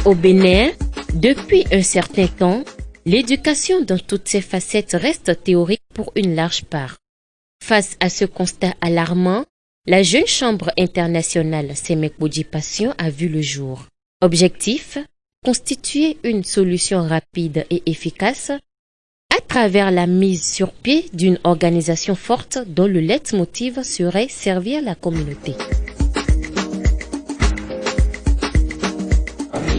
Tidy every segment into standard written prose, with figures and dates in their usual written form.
Au Bénin, depuis un certain temps, l'éducation dans toutes ses facettes reste théorique pour une large part. Face à ce constat alarmant, la jeune chambre internationale Semekbodji Passion a vu le jour. Objectif, constituer une solution rapide et efficace à travers la mise sur pied d'une organisation forte dont le leitmotiv serait servir la communauté.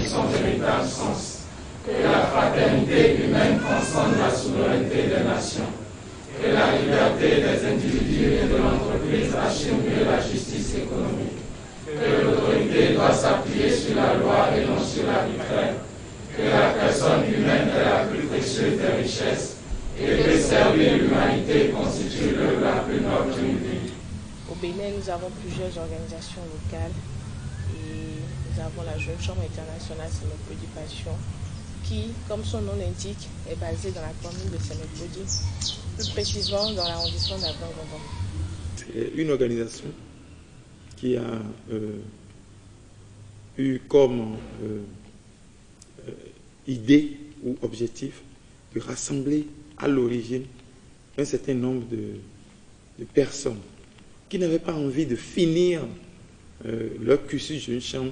Son véritable sens, que la fraternité humaine transcende la souveraineté des nations, que la liberté des individus et de l'entreprise assure mieux la justice économique, que l'autorité doit s'appuyer sur la loi et non sur l'arbitraire, que la personne humaine est la plus précieuse des richesses et que servir l'humanité constitue l'œuvre la plus noble d'une vie. Au Bénin, nous avons plusieurs organisations locales et nous avons la Jeune Chambre internationale Semekbodji Passion qui, comme son nom l'indique, est basée dans la commune de Semekbodji, plus précisément dans l'arrondissement d'Abang-Gondom. C'est une organisation qui a eu comme idée ou objectif de rassembler à l'origine un certain nombre de personnes qui n'avaient pas envie de finir leur cursus jeune chambre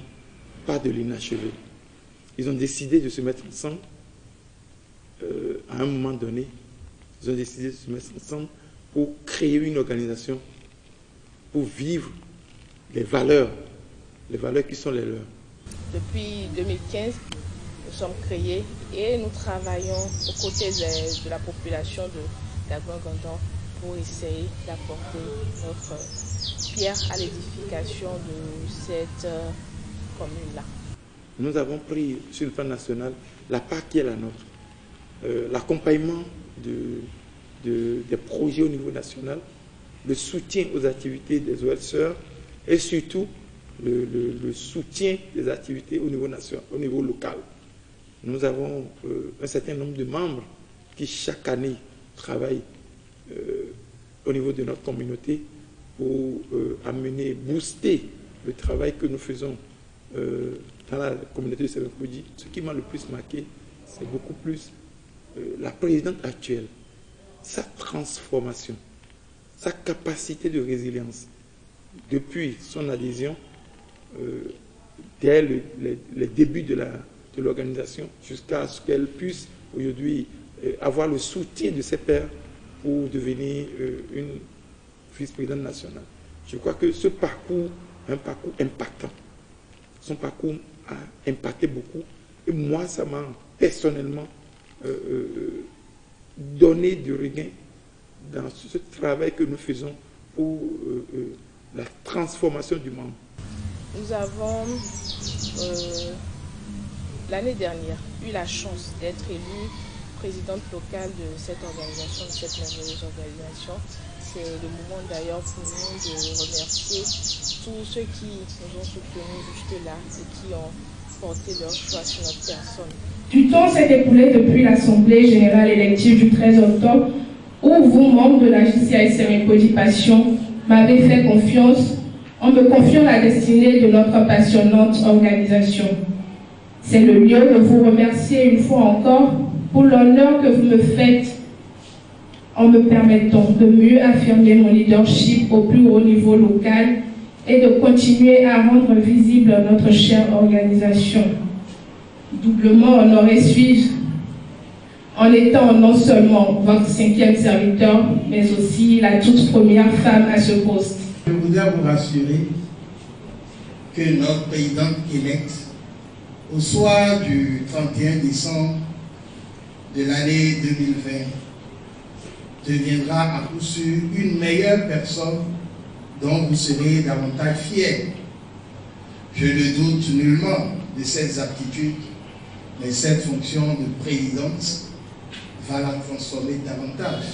par de l'inachevé. Ils ont décidé de se mettre ensemble à un moment donné. Ils ont décidé de se mettre ensemble pour créer une organisation, pour vivre les valeurs qui sont les leurs. Depuis 2015, nous sommes créés et nous travaillons aux côtés de la population d'Abang-Gondom pour essayer d'apporter notre pierre à l'édification de cette commune-là. Nous avons pris sur le plan national la part qui est la nôtre, l'accompagnement des projets au niveau national, le soutien aux activités des OSR et surtout le soutien des activités au niveau national, au niveau local. Nous avons un certain nombre de membres qui chaque année travaillent au niveau de notre communauté pour amener, booster le travail que nous faisons dans la communauté de Semekbodji. Ce qui m'a le plus marqué, c'est beaucoup plus la présidente actuelle, sa transformation, sa capacité de résilience depuis son adhésion dès les débuts de l'organisation jusqu'à ce qu'elle puisse aujourd'hui avoir le soutien de ses pairs pour devenir une vice-présidente nationale. Je crois que ce parcours est un parcours impactant. Son parcours a impacté beaucoup et moi, ça m'a personnellement donné du regain dans ce travail que nous faisons pour la transformation du monde. Nous avons, l'année dernière, eu la chance d'être élue présidente locale de cette organisation, de cette merveilleuse organisation. C'est le moment d'ailleurs pour nous de remercier tous ceux qui nous ont soutenus jusque-là et qui ont porté leur choix sur notre personne. Du temps s'est écoulé depuis l'Assemblée générale élective du 13 octobre où vous, membres de la JCI Semekbodji Passion, m'avez fait confiance en me confiant la destinée de notre passionnante organisation. C'est le lieu de vous remercier une fois encore pour l'honneur que vous me faites en me permettant de mieux affirmer mon leadership au plus haut niveau local et de continuer à rendre visible notre chère organisation. Doublement honoré suis-je en étant non seulement votre 5e serviteur, mais aussi la toute première femme à ce poste. Je voudrais vous rassurer que notre présidente électe, au soir du 31 décembre de l'année 2020, deviendra à coup sûr une meilleure personne dont vous serez davantage fiers. Je ne doute nullement de ses aptitudes, mais cette fonction de présidente va la transformer davantage.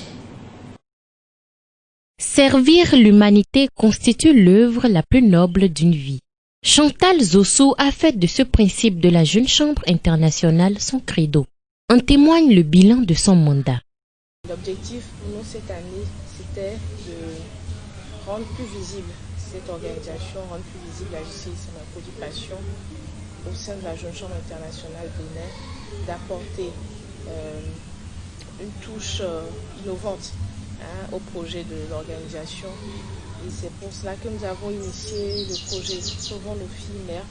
Servir l'humanité constitue l'œuvre la plus noble d'une vie. Chantal Zosso a fait de ce principe de la Jeune Chambre internationale son credo. En témoigne le bilan de son mandat. L'objectif pour nous cette année, c'était de rendre plus visible cette organisation, rendre plus visible la JCI Semekbodji Passion au sein de la Jeune Chambre internationale Bénin d'apporter une touche innovante au projet de l'organisation. Et c'est pour cela que nous avons initié le projet Sauvons nos filles mères,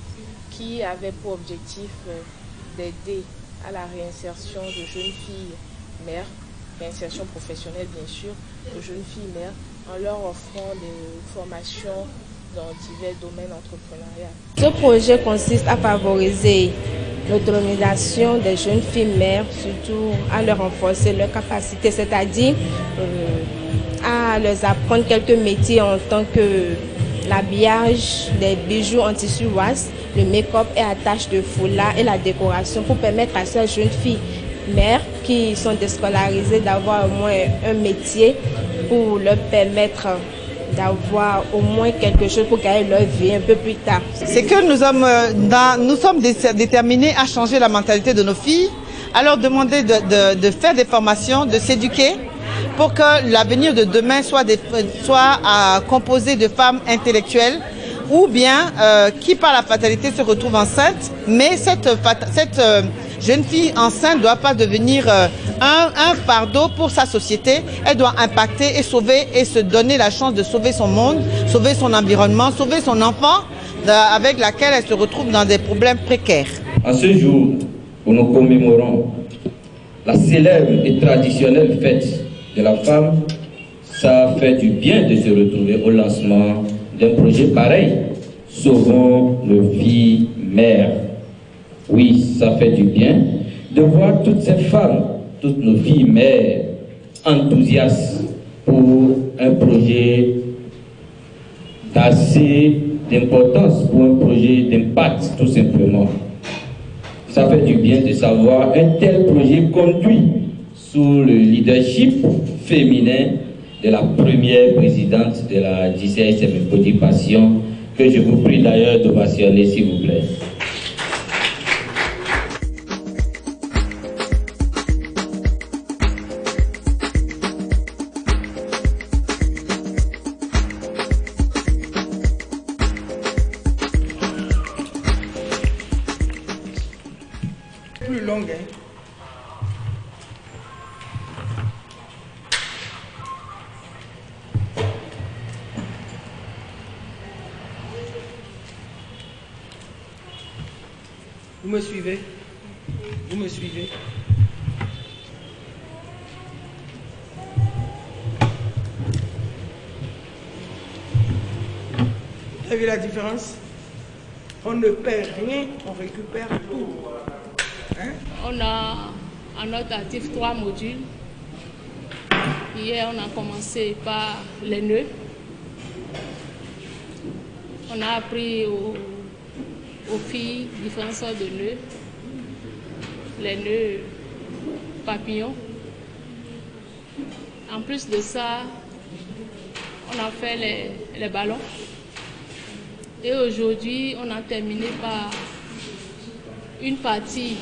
qui avait pour objectif d'aider à la réinsertion de jeunes filles mères, réinsertion professionnelle bien sûr, de jeunes filles mères, en leur offrant des formations dans divers domaines entrepreneuriaux. Ce projet consiste à favoriser l'autonomisation des jeunes filles mères, surtout à leur renforcer leurs capacités, c'est-à-dire à leur apprendre quelques métiers en tant que l'habillage, les bijoux en tissu waste, le make-up et attache de foulard et la décoration pour permettre à ces jeunes filles mères qui sont déscolarisées d'avoir au moins un métier pour leur permettre d'avoir au moins quelque chose pour gagner leur vie un peu plus tard. C'est que nous sommes déterminés à changer la mentalité de nos filles, à leur demander de faire des formations, de s'éduquer pour que l'avenir de demain soit composé de femmes intellectuelles ou bien qui par la fatalité se retrouvent enceintes, mais cette jeune fille enceinte ne doit pas devenir un fardeau pour sa société. Elle doit impacter et sauver et se donner la chance de sauver son monde, sauver son environnement, sauver son enfant avec laquelle elle se retrouve dans des problèmes précaires. En ce jour où nous commémorons la célèbre et traditionnelle fête de la femme, ça fait du bien de se retrouver au lancement d'un projet pareil. Sauvons nos filles mères. Oui, ça fait du bien de voir toutes ces femmes, toutes nos filles mères enthousiastes pour un projet d'assez d'importance, pour un projet d'impact tout simplement. Ça fait du bien de savoir un tel projet conduit sous le leadership féminin de la première présidente de la JCI Participation, que je vous prie d'ailleurs d'ovationner s'il vous plaît. Plus longue, hein? Vous me suivez? Vous me suivez? Vous avez vu la différence? On ne perd rien, on récupère tout. Hein? On a en notre actif 3 modules. Hier, on a commencé par les nœuds. On a appris aux filles différentes sortes de nœuds. Les nœuds papillons. En plus de ça, on a fait les ballons. Et aujourd'hui, on a terminé par une partie,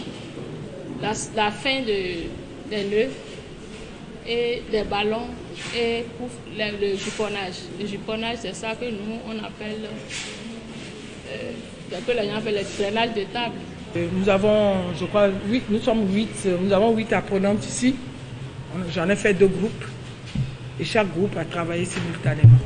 la fin des nœuds et des ballons et pour le juponnage. Le juponnage, c'est ça que nous, on appelle, les gens appellent le traînage de table. Nous avons, je crois, 8, nous sommes 8, nous avons 8 apprenantes ici. J'en ai fait 2 groupes et chaque groupe a travaillé simultanément.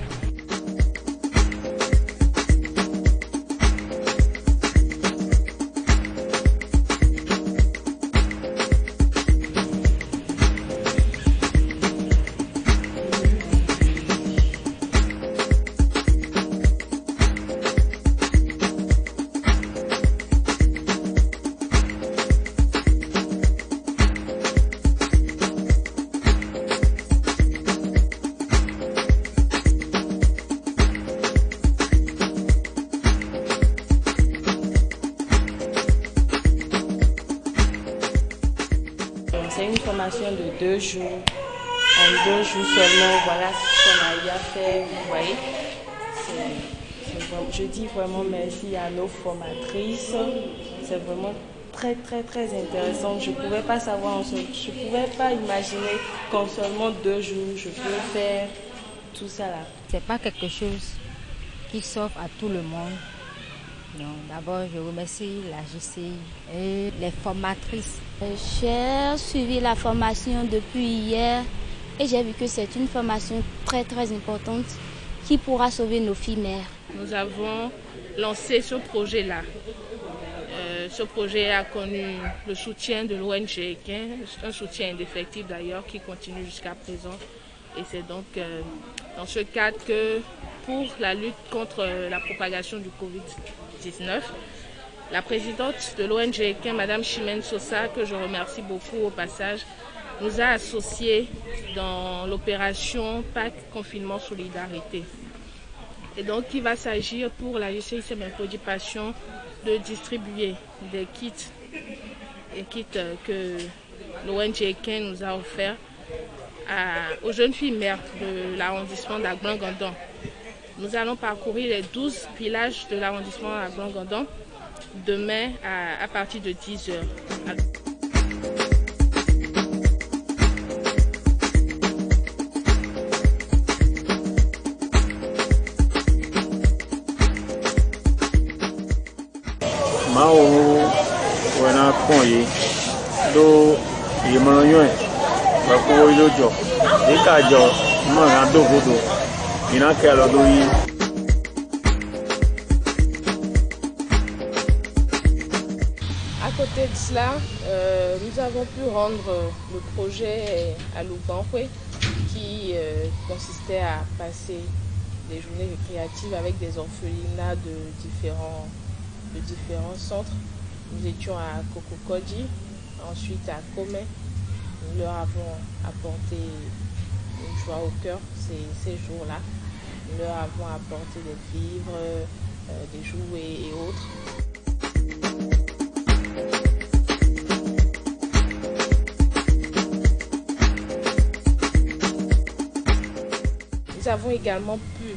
C'est une formation de 2 jours. En 2 jours seulement, voilà ce qu'on a eu à faire. Vous voyez, je dis vraiment merci à nos formatrices. C'est vraiment très intéressant. Je ne pouvais pas savoir, je ne pouvais pas imaginer qu'en seulement 2 jours, je peux faire tout ça là. C'est pas quelque chose qui s'offre à tout le monde. D'abord, je remercie la JCI et les formatrices. J'ai suivi la formation depuis hier et j'ai vu que c'est une formation très importante qui pourra sauver nos filles mères. Nous avons lancé ce projet-là. Ce projet a connu le soutien de l'ONG EQUIN, un soutien indéfectible d'ailleurs qui continue jusqu'à présent. Et c'est donc dans ce cadre que pour la lutte contre la propagation du Covid-19, la présidente de l'ONG EQUIN, Madame Chimène Sosa, que je remercie beaucoup au passage, nous a associés dans l'opération Pâques Confinement Solidarité. Et donc il va s'agir pour la JCI Passion de distribuer des kits que l'ONG EQUIN nous a offerts aux jeunes filles mères de l'arrondissement d'Agban-Gandon. Nous allons parcourir les 12 villages de l'arrondissement d'Agban-Gandon demain à partir de 10h. Mao wana konye do yemanyo ba ko ilojo ikajo mo na dogodo ina ke lo do yi. À côté de cela, nous avons pu rendre le projet à Lubanque qui consistait à passer des journées récréatives avec des orphelinats de différents centres. Nous étions à Kokokodji, ensuite à Komé. Nous leur avons apporté une joie au cœur ces jours-là. Nous leur avons apporté des vivres, des jouets et autres. Nous avons également pu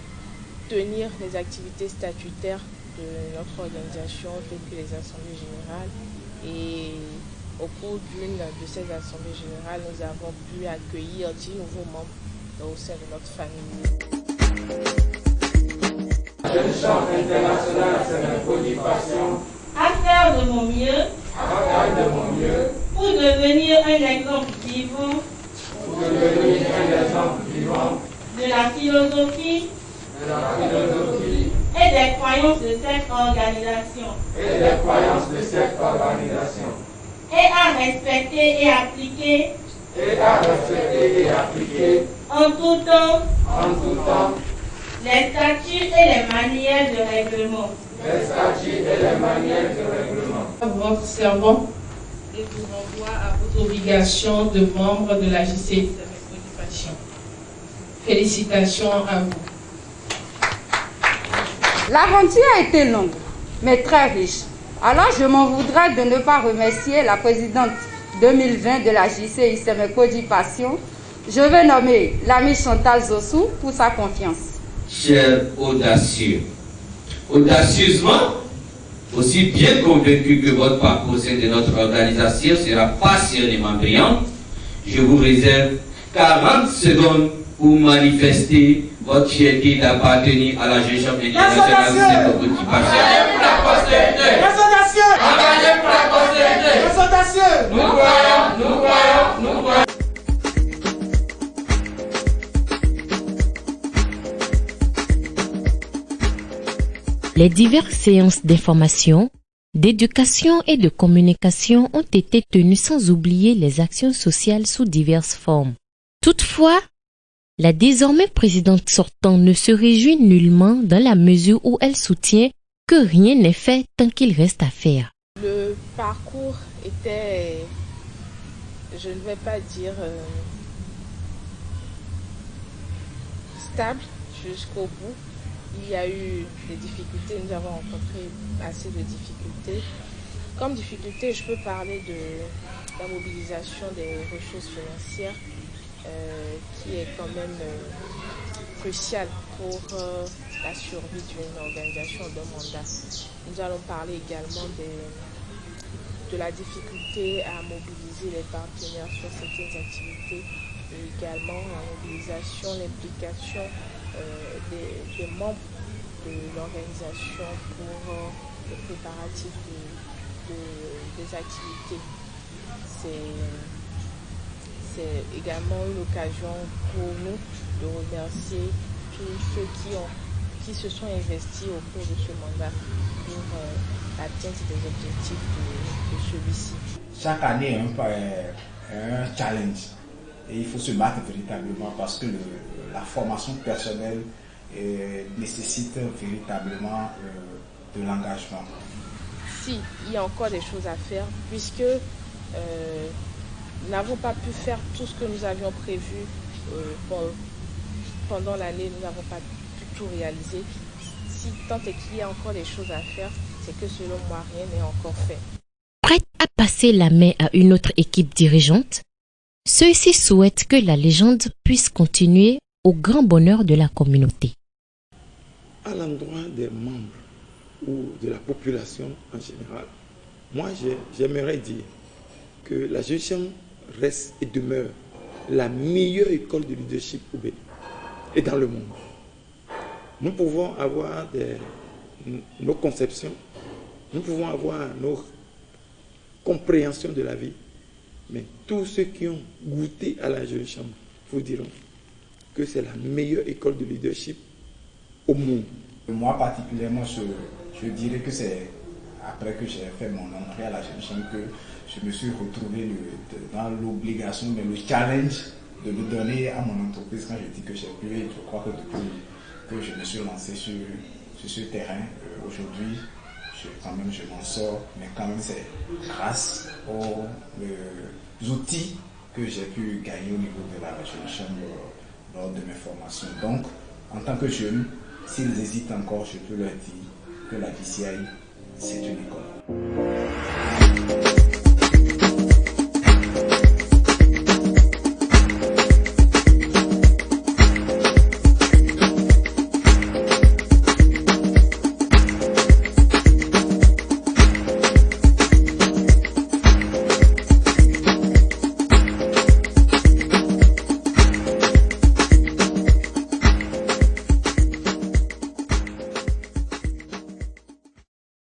tenir les activités statutaires de notre organisation depuis les assemblées générales, et au cours d'une de ces assemblées générales, nous avons pu accueillir 10 nouveaux membres au sein de notre famille. Jeune Chambre internationale Passion, à faire de mon mieux pour devenir un exemple vivant de la philosophie et des croyances de cette organisation. Et à respecter et appliquer. En tout temps. Les statuts et les manuels de règlement. Votre serment et vous renvoie à votre obligation de membre de la JCI Passion. Félicitations à vous. L'aventure a été longue, mais très riche. Alors je m'en voudrais de ne pas remercier la présidente 2020 de la JCI Passion. Je vais nommer l'ami Chantal Zossou pour sa confiance. Chers audacieux, audacieusement, aussi bien convaincu que votre parcours au sein de notre organisation sera passionnément brillant, je vous réserve 40 secondes pour manifester votre fierté d'appartenir à la Jeune Chambre internationale de Nous croyons. Les diverses séances d'information, d'éducation et de communication ont été tenues sans oublier les actions sociales sous diverses formes. Toutefois, la désormais présidente sortante ne se réjouit nullement dans la mesure où elle soutient que rien n'est fait tant qu'il reste à faire. Le parcours était, je ne vais pas dire stable jusqu'au bout. Il y a eu des difficultés, nous avons rencontré assez de difficultés. Comme difficulté, je peux parler de la mobilisation des ressources financières qui est quand même cruciale pour la survie d'une organisation de mandat. Nous allons parler également de la difficulté à mobiliser les partenaires sur certaines activités et également la mobilisation, l'implication des membres de l'organisation pour préparatifs des activités. C'est également une occasion pour nous de remercier tous ceux qui se sont investis au cours de ce mandat pour l'atteinte des objectifs de celui-ci. Chaque année un challenge et il faut se battre véritablement parce que la formation personnelle nécessite véritablement de l'engagement. Si, il y a encore des choses à faire puisque nous n'avons pas pu faire tout ce que nous avions prévu pendant l'année, nous n'avons pas pu tout réaliser. Si tant est qu'il y a encore des choses à faire, c'est que selon moi, rien n'est encore fait. Prête à passer la main à une autre équipe dirigeante, ceux-ci souhaitent que la légende puisse continuer au grand bonheur de la communauté. À l'endroit des membres ou de la population en général, moi j'aimerais dire que la Jeune Chambre reste et demeure la meilleure école de leadership au Bénin et dans le monde. Nous pouvons avoir nos conceptions, nous pouvons avoir nos compréhensions de la vie, mais tous ceux qui ont goûté à la Jeune Chambre vous diront que c'est la meilleure école de leadership au monde. Moi particulièrement, je dirais que c'est après que j'ai fait mon entrée à la Jeune Chambre que je me suis retrouvé dans l'obligation, mais le challenge de le donner à mon entreprise quand je dis que j'ai pu. Et je crois que depuis que je me suis lancé sur ce terrain, aujourd'hui, je m'en sors, mais quand même c'est grâce aux outils que j'ai pu gagner au niveau de la Jeune Chambre lors de mes formations. Donc, en tant que jeune, s'ils hésitent encore, je peux leur dire que la JCI, c'est une école.